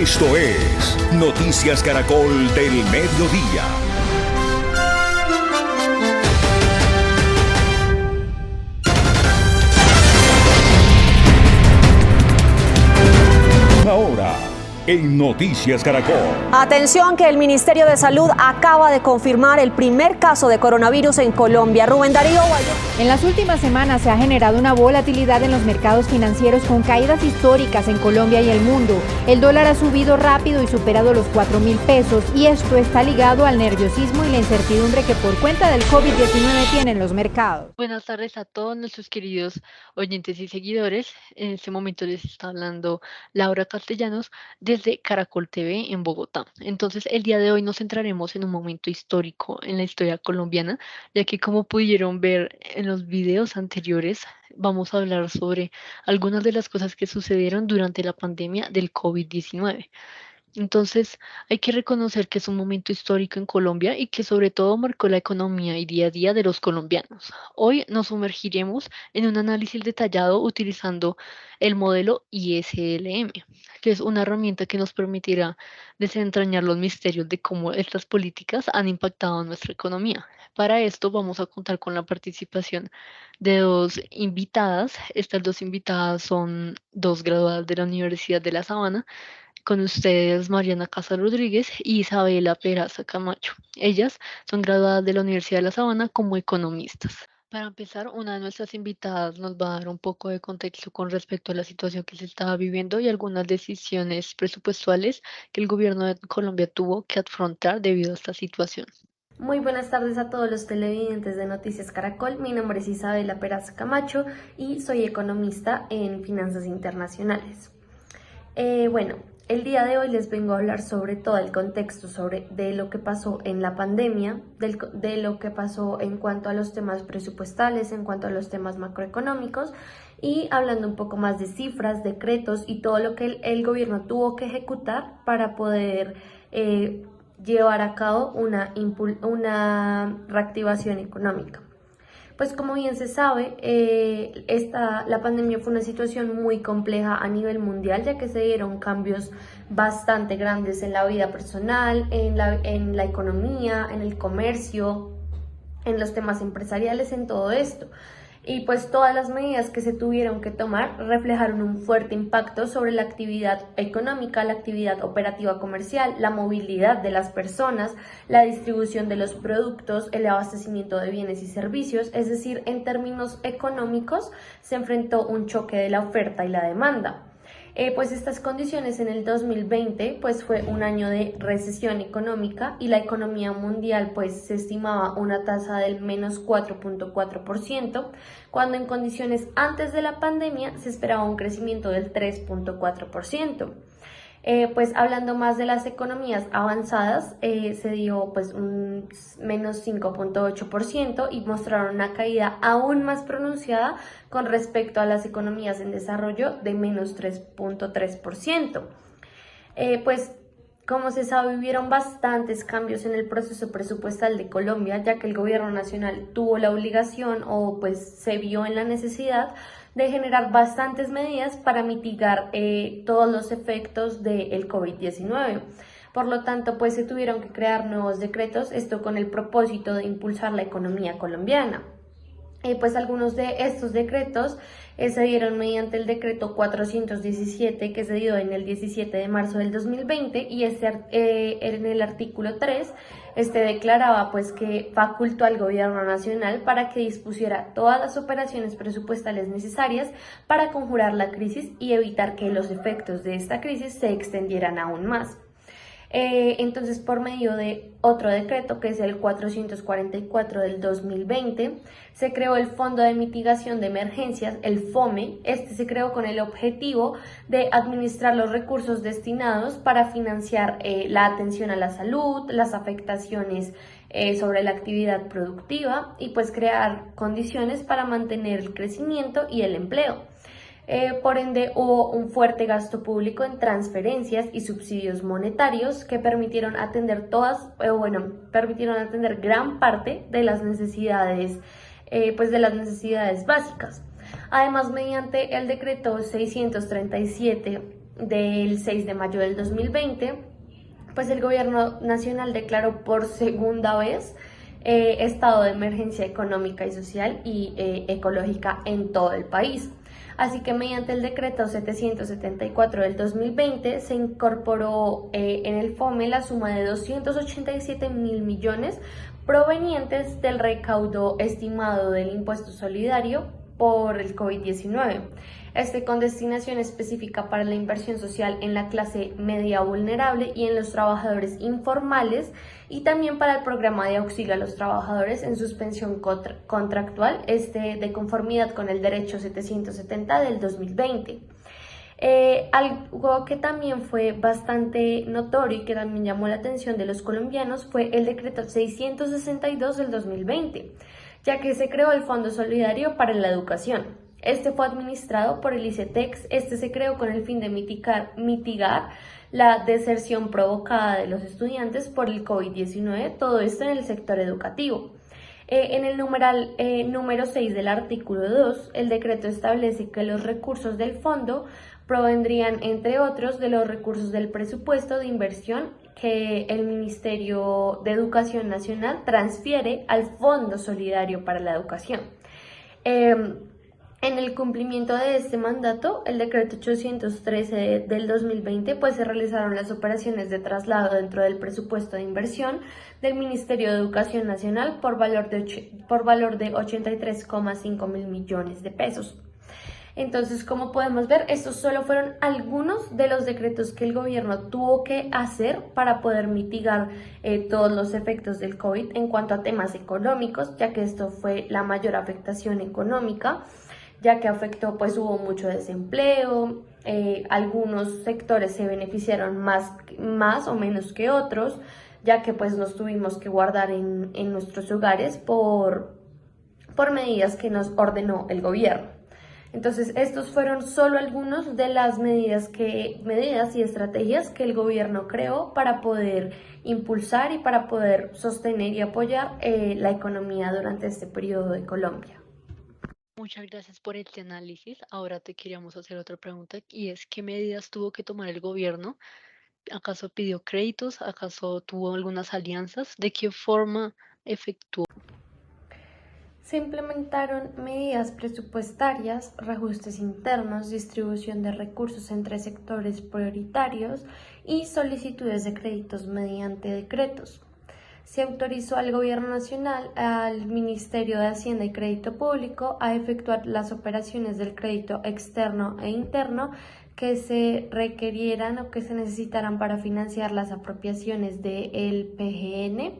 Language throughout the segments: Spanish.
Esto es Noticias Caracol del Mediodía. Ahora, en Noticias Caracol. Atención que el Ministerio de Salud acaba de confirmar el primer caso de coronavirus en Colombia. Rubén Darío Guayo. En las últimas semanas se ha generado una volatilidad en los mercados financieros con caídas históricas en Colombia y el mundo. El dólar ha subido rápido y superado los 4.000 pesos y esto está ligado al nerviosismo y la incertidumbre que por cuenta del COVID-19 tienen los mercados. Buenas tardes a todos nuestros queridos oyentes y seguidores. En este momento les está hablando Laura Castellanos desde Caracol TV en Bogotá. Entonces, el día de hoy nos centraremos en un momento histórico en la historia colombiana, ya que como pudieron ver en los videos anteriores, vamos a hablar sobre algunas de las cosas que sucedieron durante la pandemia del COVID-19. Entonces, hay que reconocer que es un momento histórico en Colombia y que sobre todo marcó la economía y día a día de los colombianos. Hoy nos sumergiremos en un análisis detallado utilizando el modelo ISLM, que es una herramienta que nos permitirá desentrañar los misterios de cómo estas políticas han impactado nuestra economía. Para esto vamos a contar con la participación de dos invitadas. Estas dos invitadas son dos graduadas de la Universidad de La Sabana. Con ustedes, Mariana Casa Rodríguez y Isabela Peraza Camacho. Ellas son graduadas de la Universidad de La Sabana como economistas. Para empezar, una de nuestras invitadas nos va a dar un poco de contexto con respecto a la situación que se estaba viviendo y algunas decisiones presupuestales que el gobierno de Colombia tuvo que afrontar debido a esta situación. Muy buenas tardes a todos los televidentes de Noticias Caracol. Mi nombre es Isabela Peraza Camacho y soy economista en finanzas internacionales. El día de hoy les vengo a hablar sobre todo el contexto de lo que pasó en la pandemia, de lo que pasó en cuanto a los temas presupuestales, en cuanto a los temas macroeconómicos y hablando un poco más de cifras, decretos y todo lo que el gobierno tuvo que ejecutar para poder llevar a cabo una reactivación económica. Pues como bien se sabe, la pandemia fue una situación muy compleja a nivel mundial, ya que se dieron cambios bastante grandes en la vida personal, en la economía, en el comercio, en los temas empresariales, en todo esto. Y pues todas las medidas que se tuvieron que tomar reflejaron un fuerte impacto sobre la actividad económica, la actividad operativa comercial, la movilidad de las personas, la distribución de los productos, el abastecimiento de bienes y servicios. Es decir, en términos económicos se enfrentó un choque de la oferta y la demanda. Pues estas condiciones en el 2020 pues fue un año de recesión económica y la economía mundial pues se estimaba una tasa del menos 4.4%, cuando en condiciones antes de la pandemia se esperaba un crecimiento del 3.4%. Pues hablando más de las economías avanzadas, se dio pues un menos 5.8% y mostraron una caída aún más pronunciada con respecto a las economías en desarrollo de menos 3.3%. Pues como se sabe, hubieron bastantes cambios en el proceso presupuestal de Colombia, ya que el gobierno nacional tuvo la obligación o pues se vio en la necesidad de generar bastantes medidas para mitigar todos los efectos del COVID-19. Por lo tanto, pues se tuvieron que crear nuevos decretos, esto con el propósito de impulsar la economía colombiana. Pues algunos de estos decretos se dieron mediante el decreto 417 que se dio en el 17 de marzo del 2020 y en el artículo 3 declaraba pues que facultó al gobierno nacional para que dispusiera todas las operaciones presupuestales necesarias para conjurar la crisis y evitar que los efectos de esta crisis se extendieran aún más. Entonces, por medio de otro decreto, que es el 444 del 2020, se creó el Fondo de Mitigación de Emergencias, el FOME. Este se creó con el objetivo de administrar los recursos destinados para financiar la atención a la salud, las afectaciones sobre la actividad productiva y pues crear condiciones para mantener el crecimiento y el empleo. Por ende, hubo un fuerte gasto público en transferencias y subsidios monetarios que permitieron atender gran parte de las necesidades, básicas. Además, mediante el decreto 637 del 6 de mayo del 2020, pues el gobierno nacional declaró por segunda vez estado de emergencia económica y social y ecológica en todo el país. Así que mediante el decreto 774 del 2020 se incorporó en el FOME la suma de 287.000 millones provenientes del recaudo estimado del impuesto solidario por el COVID-19. Con destinación específica para la inversión social en la clase media vulnerable y en los trabajadores informales, y también para el programa de auxilio a los trabajadores en suspensión contractual, de conformidad con el derecho 770 del 2020. Algo que también fue bastante notorio y que también llamó la atención de los colombianos fue el decreto 662 del 2020, ya que se creó el Fondo Solidario para la Educación. Fue administrado por el ICETEX. Se creó con el fin de mitigar la deserción provocada de los estudiantes por el COVID-19, todo esto en el sector educativo. En el numeral número 6 del artículo 2, el decreto establece que los recursos del fondo provendrían, entre otros, de los recursos del presupuesto de inversión que el Ministerio de Educación Nacional transfiere al Fondo Solidario para la Educación. En el cumplimiento de este mandato, el decreto 813 del 2020, pues se realizaron las operaciones de traslado dentro del presupuesto de inversión del Ministerio de Educación Nacional por valor de 83,5 mil millones de pesos. Entonces, como podemos ver, estos solo fueron algunos de los decretos que el gobierno tuvo que hacer para poder mitigar todos los efectos del COVID en cuanto a temas económicos, ya que esto fue la mayor afectación económica, ya que afectó, pues hubo mucho desempleo, algunos sectores se beneficiaron más o menos que otros, ya que pues nos tuvimos que guardar en nuestros hogares por medidas que nos ordenó el gobierno. Entonces, estos fueron solo algunos de las medidas y estrategias que el gobierno creó para poder impulsar y para poder sostener y apoyar la economía durante este periodo de Colombia. Muchas gracias por este análisis. Ahora te queríamos hacer otra pregunta y es, ¿qué medidas tuvo que tomar el gobierno? ¿Acaso pidió créditos? ¿Acaso tuvo algunas alianzas? ¿De qué forma efectuó? Se implementaron medidas presupuestarias, reajustes internos, distribución de recursos entre sectores prioritarios y solicitudes de créditos mediante decretos. Se autorizó al Gobierno Nacional, al Ministerio de Hacienda y Crédito Público a efectuar las operaciones del crédito externo e interno que se requirieran o que se necesitaran para financiar las apropiaciones del PGN.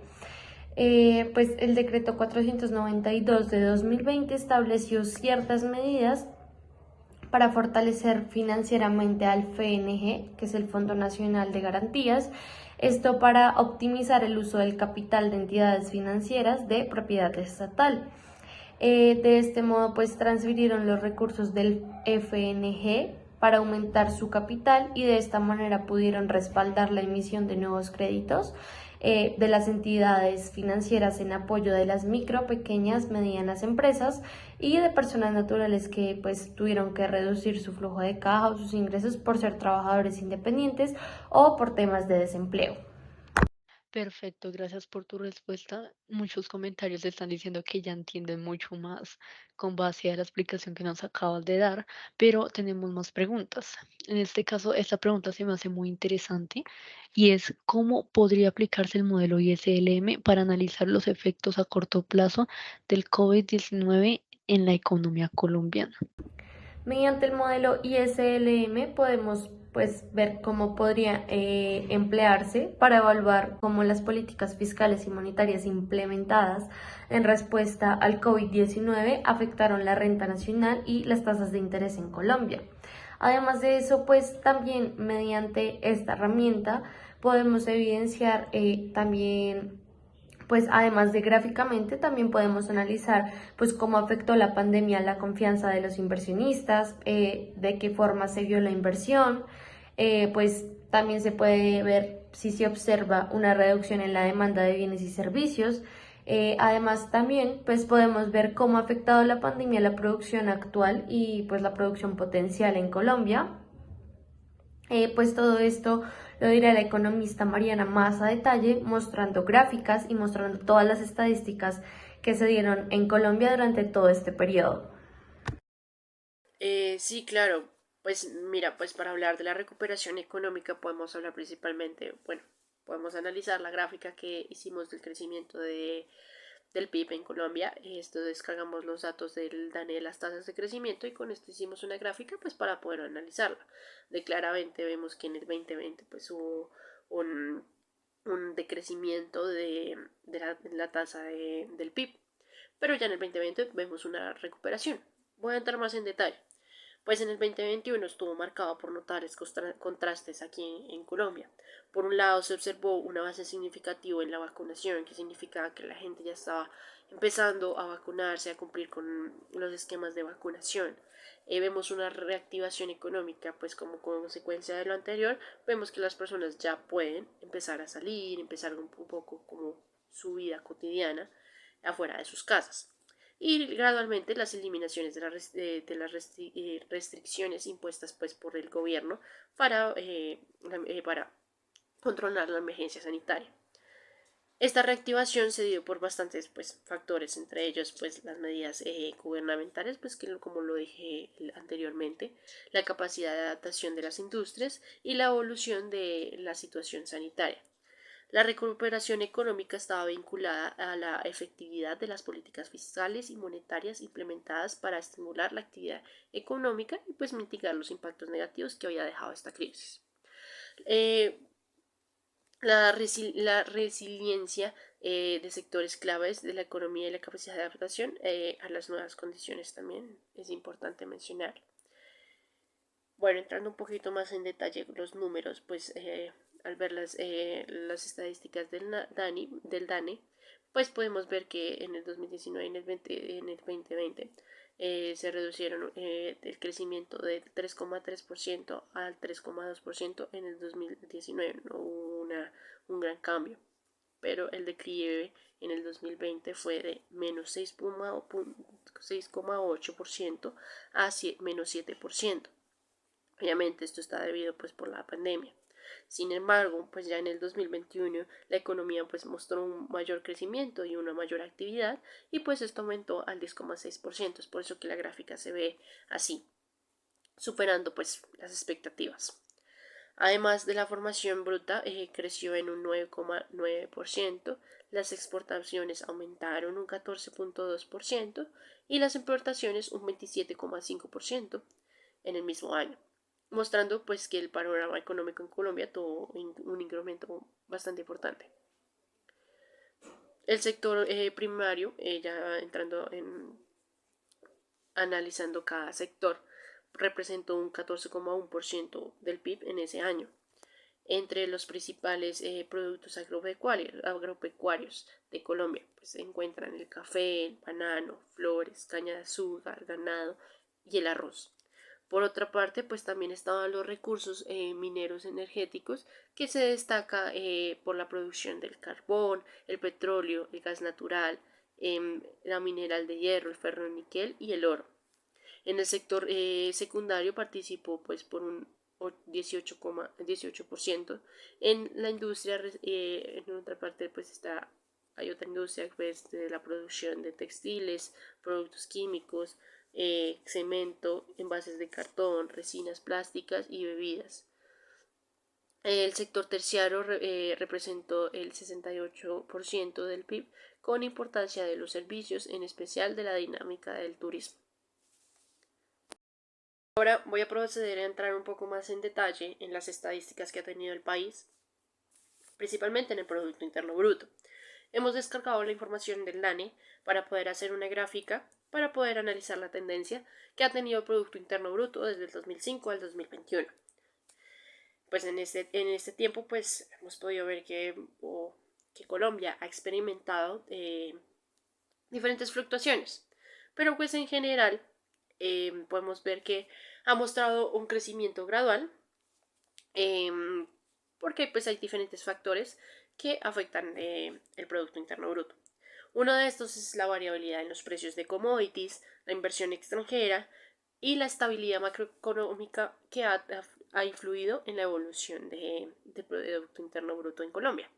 Pues el decreto 492 de 2020 estableció ciertas medidas para fortalecer financieramente al FNG, que es el Fondo Nacional de Garantías, esto para optimizar el uso del capital de entidades financieras de propiedad estatal. De este modo, pues transfirieron los recursos del FNG para aumentar su capital y de esta manera pudieron respaldar la emisión de nuevos créditos de las entidades financieras en apoyo de las micro, pequeñas, medianas empresas y de personas naturales que pues tuvieron que reducir su flujo de caja o sus ingresos por ser trabajadores independientes o por temas de desempleo. Perfecto, gracias por tu respuesta. Muchos comentarios están diciendo que ya entienden mucho más con base a la explicación que nos acabas de dar, pero tenemos más preguntas. En este caso, esta pregunta se me hace muy interesante y es, ¿cómo podría aplicarse el modelo ISLM para analizar los efectos a corto plazo del COVID-19 en la economía colombiana? Mediante el modelo ISLM podemos ver cómo podría emplearse para evaluar cómo las políticas fiscales y monetarias implementadas en respuesta al COVID-19 afectaron la renta nacional y las tasas de interés en Colombia. Además de eso, pues también mediante esta herramienta podemos evidenciar también, pues además de gráficamente, también podemos analizar pues cómo afectó la pandemia a la confianza de los inversionistas, de qué forma se vio la inversión, pues también se puede ver si se observa una reducción en la demanda de bienes y servicios. Además también pues podemos ver cómo ha afectado la pandemia a la producción actual y pues la producción potencial en Colombia. Pues todo esto lo dirá la economista Mariana más a detalle, mostrando gráficas y mostrando todas las estadísticas que se dieron en Colombia durante todo este periodo. Sí, claro. Pues mira, pues para hablar de la recuperación económica podemos hablar principalmente, bueno, podemos analizar la gráfica que hicimos del crecimiento del PIB en Colombia. Esto descargamos los datos del DANE de las tasas de crecimiento y con esto hicimos una gráfica pues para poder analizarla. De claramente vemos que en el 2020 pues hubo un decrecimiento de la tasa del PIB, pero ya en el 2020 vemos una recuperación. Voy a entrar más en detalle. Pues en el 2021 estuvo marcado por notables contrastes aquí en Colombia. Por un lado se observó un avance significativo en la vacunación, que significaba que la gente ya estaba empezando a vacunarse, a cumplir con los esquemas de vacunación. Vemos una reactivación económica, pues como consecuencia de lo anterior, vemos que las personas ya pueden empezar a salir, empezar un poco como su vida cotidiana afuera de sus casas y gradualmente las eliminaciones de las restricciones impuestas pues por el gobierno para controlar la emergencia sanitaria. Esta reactivación se dio por bastantes pues, factores, entre ellos pues, las medidas gubernamentales, pues, que como lo dije anteriormente, la capacidad de adaptación de las industrias y la evolución de la situación sanitaria. La recuperación económica estaba vinculada a la efectividad de las políticas fiscales y monetarias implementadas para estimular la actividad económica y pues mitigar los impactos negativos que había dejado esta crisis. La resiliencia de sectores claves de la economía y la capacidad de adaptación a las nuevas condiciones también es importante mencionar. Bueno, entrando un poquito más en detalle los números, pues al ver las estadísticas del DANE, pues podemos ver que en el 2019 y en el 2020 se reducieron el crecimiento de 3,3% al 3,2% en el 2019. No hubo un gran cambio, pero el declive en el 2020 fue de menos 6,8% a menos 7%. Obviamente esto está debido pues por la pandemia. Sin embargo, pues ya en el 2021 la economía pues mostró un mayor crecimiento y una mayor actividad y pues esto aumentó al 10,6%. Es por eso que la gráfica se ve así, superando pues las expectativas. Además de la formación bruta, creció en un 9,9%, las exportaciones aumentaron un 14,2% y las importaciones un 27,5% en el mismo año, mostrando pues que el panorama económico en Colombia tuvo un incremento bastante importante. El sector primario, ya entrando en analizando cada sector, representó un 14,1% del PIB en ese año. Entre los principales productos agropecuarios de Colombia pues, se encuentran el café, el banano, flores, caña de azúcar, ganado y el arroz. Por otra parte, pues también estaban los recursos mineros energéticos, que se destaca por la producción del carbón, el petróleo, el gas natural, la mineral de hierro, el ferro-níquel y el oro. En el sector secundario participó pues por un 18%. En la industria, en otra parte pues hay otra industria pues, de la producción de textiles, productos químicos, cemento, envases de cartón, resinas plásticas y bebidas. El sector terciario representó el 68% del PIB, con importancia de los servicios, en especial de la dinámica del turismo. Ahora voy a proceder a entrar un poco más en detalle en las estadísticas que ha tenido el país, principalmente en el Producto Interno Bruto. Hemos descargado la información del DANE para poder hacer una gráfica para poder analizar la tendencia que ha tenido el Producto Interno Bruto desde el 2005 al 2021. Pues en este tiempo pues hemos podido ver que Colombia ha experimentado diferentes fluctuaciones, pero pues en general podemos ver que ha mostrado un crecimiento gradual porque pues hay diferentes factores que afectan el Producto Interno Bruto. Uno de estos es la variabilidad en los precios de commodities, la inversión extranjera y la estabilidad macroeconómica que ha ha influido en la evolución del Producto Interno Bruto en Colombia.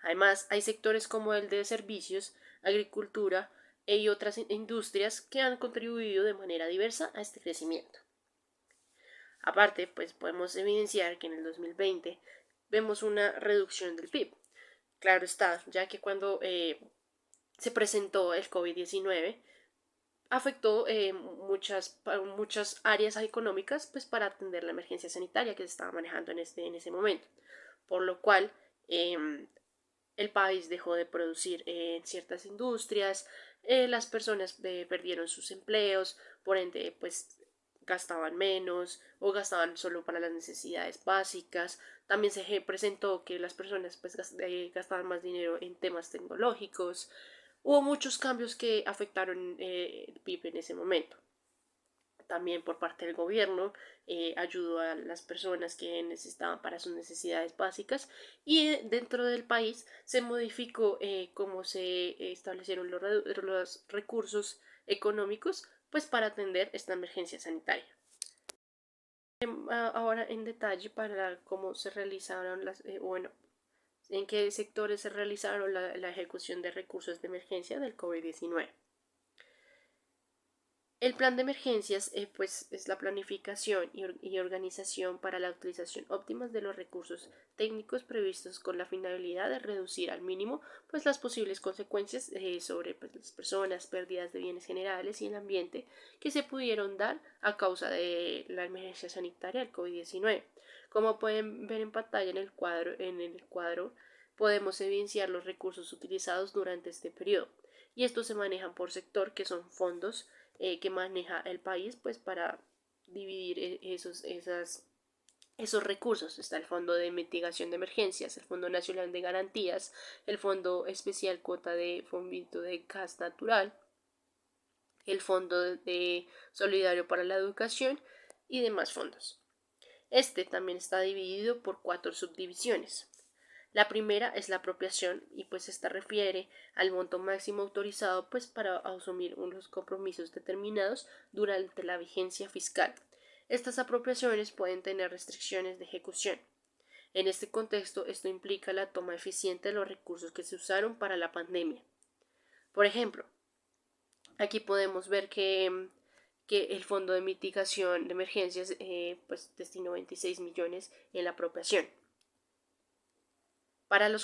Además, hay sectores como el de servicios, agricultura y otras industrias que han contribuido de manera diversa a este crecimiento. Aparte, pues podemos evidenciar que en el 2020 vemos una reducción del PIB. Claro está, ya que cuando se presentó el COVID-19 afectó muchas áreas económicas pues, para atender la emergencia sanitaria que se estaba manejando en ese momento, por lo cual el país dejó de producir en ciertas industrias, las personas perdieron sus empleos, por ende pues gastaban menos o gastaban solo para las necesidades básicas. También se presentó que las personas pues gastaban más dinero en temas tecnológicos. Hubo muchos cambios que afectaron el PIB en ese momento. También por parte del gobierno ayudó a las personas que necesitaban para sus necesidades básicas y dentro del país se modificó cómo se establecieron los recursos económicos pues para atender esta emergencia sanitaria. Ahora en detalle para cómo se realizaron en qué sectores se realizaron la ejecución de recursos de emergencia del COVID-19. El plan de emergencias pues, es la planificación y organización para la utilización óptima de los recursos técnicos previstos con la finalidad de reducir al mínimo pues, las posibles consecuencias sobre pues, las personas, pérdidas de bienes generales y el ambiente que se pudieron dar a causa de la emergencia sanitaria del COVID-19. Como pueden ver en pantalla en el cuadro podemos evidenciar los recursos utilizados durante este periodo y estos se manejan por sector, que son fondos que maneja el país pues para dividir esos recursos. Está el Fondo de Mitigación de Emergencias, el Fondo Nacional de Garantías, el Fondo Especial Cuota de Fomento de Gas Natural, el Fondo de Solidario para la Educación y demás fondos. Este también está dividido por 4 subdivisiones. La primera es la apropiación y pues esta refiere al monto máximo autorizado pues para asumir unos compromisos determinados durante la vigencia fiscal. Estas apropiaciones pueden tener restricciones de ejecución. En este contexto, esto implica la toma eficiente de los recursos que se usaron para la pandemia. Por ejemplo, aquí podemos ver que el Fondo de Mitigación de Emergencias pues destinó 26 millones en la apropiación. Para el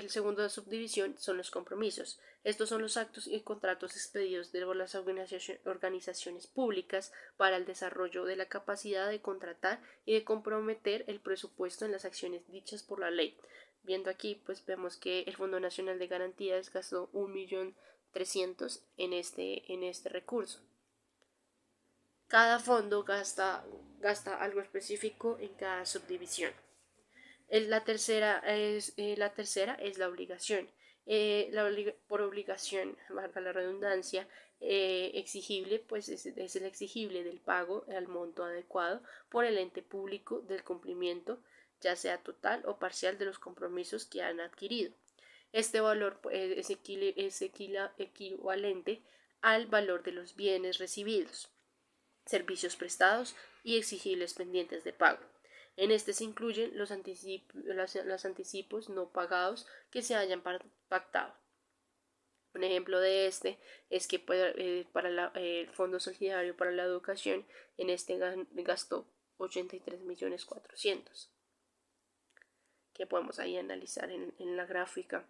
segundo subdivisión son los compromisos. Estos son los actos y contratos expedidos de las organizaciones públicas para el desarrollo de la capacidad de contratar y de comprometer el presupuesto en las acciones dichas por la ley. Viendo aquí, pues vemos que el Fondo Nacional de Garantías gastó 1.300.000 en este recurso. Cada fondo gasta algo específico en cada subdivisión. La tercera es la obligación. Por obligación, valga la redundancia, exigible, pues es el exigible del pago al monto adecuado por el ente público del cumplimiento, ya sea total o parcial, de los compromisos que han adquirido. Este valor es equivalente al valor de los bienes recibidos, servicios prestados y exigibles pendientes de pago. En este se incluyen los anticipos no pagados que se hayan pactado. Un ejemplo de este es que para el Fondo Solidario para la Educación, en este gastó 83.400.000, que podemos ahí analizar en la gráfica.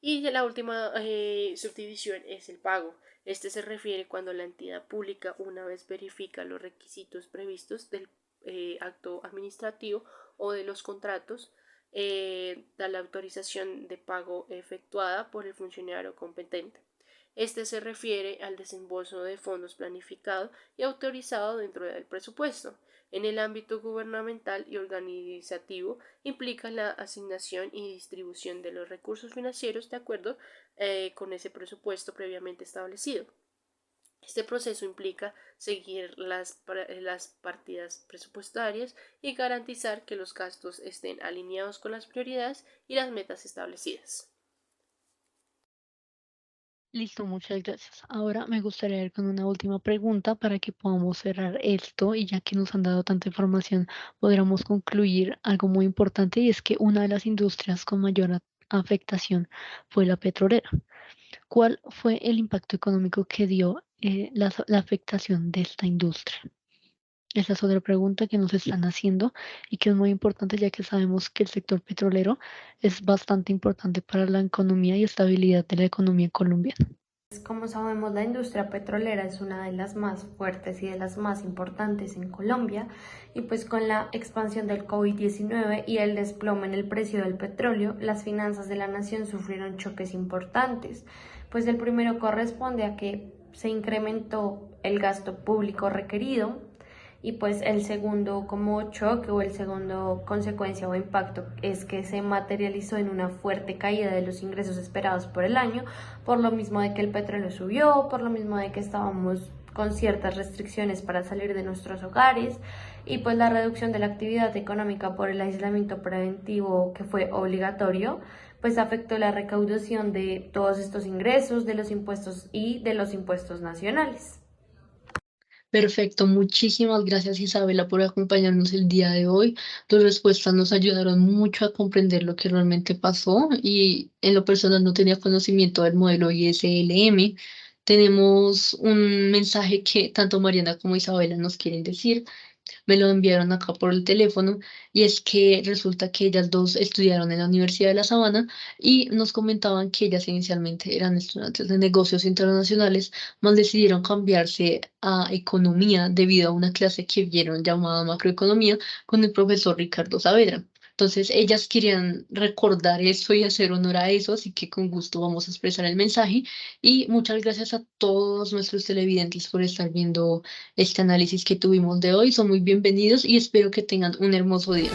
Y la última subdivisión es el pago. Este se refiere cuando la entidad pública, una vez verifica los requisitos previstos del acto administrativo o de los contratos, da la autorización de pago efectuada por el funcionario competente. Este se refiere al desembolso de fondos planificado y autorizado dentro del presupuesto. En el ámbito gubernamental y organizativo implica la asignación y distribución de los recursos financieros de acuerdo con ese presupuesto previamente establecido. Este proceso implica seguir las partidas presupuestarias y garantizar que los gastos estén alineados con las prioridades y las metas establecidas. Listo, muchas gracias. Ahora me gustaría ir con una última pregunta para que podamos cerrar esto y ya que nos han dado tanta información, podríamos concluir algo muy importante y es que una de las industrias con mayor afectación fue la petrolera. ¿Cuál fue el impacto económico que dio la afectación de esta industria? Esa es otra pregunta que nos están haciendo y que es muy importante ya que sabemos que el sector petrolero es bastante importante para la economía y estabilidad de la economía colombiana. Como sabemos, la industria petrolera es una de las más fuertes y de las más importantes en Colombia y pues con la expansión del COVID-19 y el desplome en el precio del petróleo, las finanzas de la nación sufrieron choques importantes. Pues el primero corresponde a que se incrementó el gasto público requerido, y pues el segundo como choque o el segundo consecuencia o impacto es que se materializó en una fuerte caída de los ingresos esperados por el año, por lo mismo de que el petróleo subió, por lo mismo de que estábamos con ciertas restricciones para salir de nuestros hogares y pues la reducción de la actividad económica por el aislamiento preventivo que fue obligatorio, pues afectó la recaudación de todos estos ingresos, de los impuestos y de los impuestos nacionales. Perfecto, muchísimas gracias Isabela por acompañarnos el día de hoy. Tus respuestas nos ayudaron mucho a comprender lo que realmente pasó y en lo personal no tenía conocimiento del modelo ISLM. Tenemos un mensaje que tanto Mariana como Isabela nos quieren decir. Me lo enviaron acá por el teléfono y es que resulta que ellas dos estudiaron en la Universidad de La Sabana y nos comentaban que ellas inicialmente eran estudiantes de negocios internacionales, mas decidieron cambiarse a economía debido a una clase que vieron llamada macroeconomía con el profesor Ricardo Saavedra. Entonces, ellas querían recordar eso y hacer honor a eso, así que con gusto vamos a expresar el mensaje. Y muchas gracias a todos nuestros televidentes por estar viendo este análisis que tuvimos de hoy. Son muy bienvenidos y espero que tengan un hermoso día.